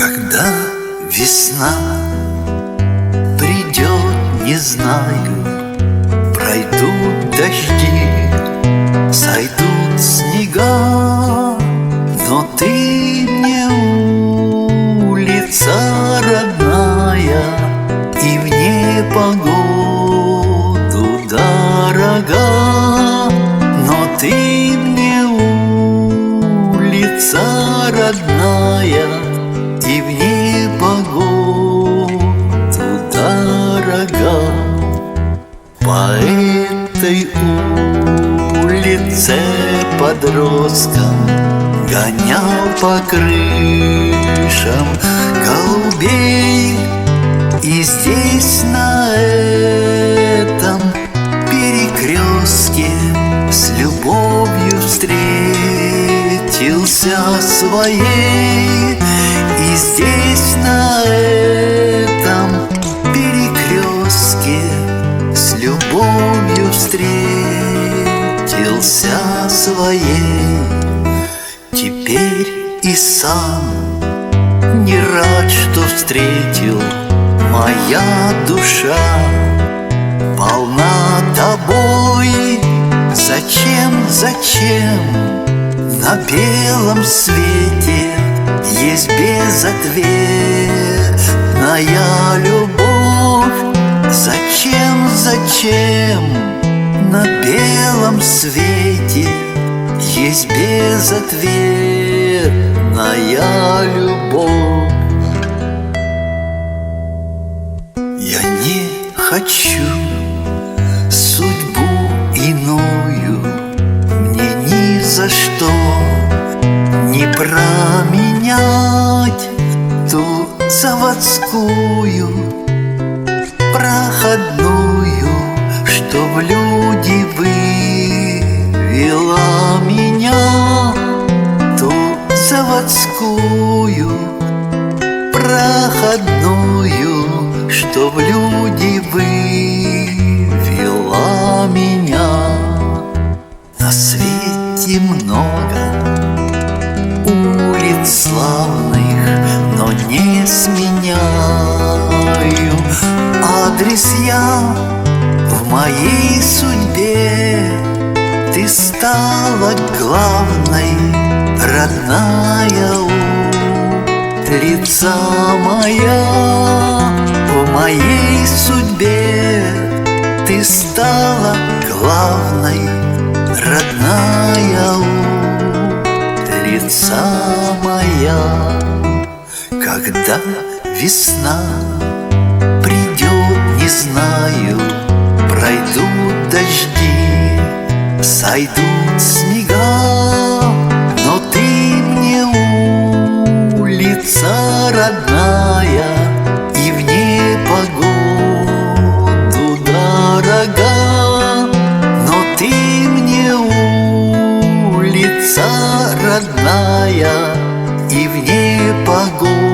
Когда весна придет, не знаю, пройдут дожди, сойдут снега, но ты мне улица родная и в непогоду дорога. Но ты мне улица родная и в непогоду дорога. По этой улице подростком гонял по крышам голубей. И здесь на этом перекрестке с любовью встретился своей. И здесь на этом перекрестке с любовью встретился своей. Теперь и сам не рад, что встретил. Моя душа полна тобой. Зачем, зачем на белом свете есть безответная любовь? Зачем, зачем на белом свете есть безответная любовь? Я не хочу судьбу иную, мне ни за что не променять ту заводскую проходную, что в люди вывела меня. Ту заводскую проходную, что в люди вывела меня. На свете много улиц славных, но не сменяю адрес я. В моей судьбе ты стала главной, родная улица моя. В моей судьбе ты стала главной, родная улица моя. Когда весна придет, не знаю, пройдут дожди, сойдут снега, но ты мне улица родная и в непогоду дорога. Но ты мне улица родная и в непогоду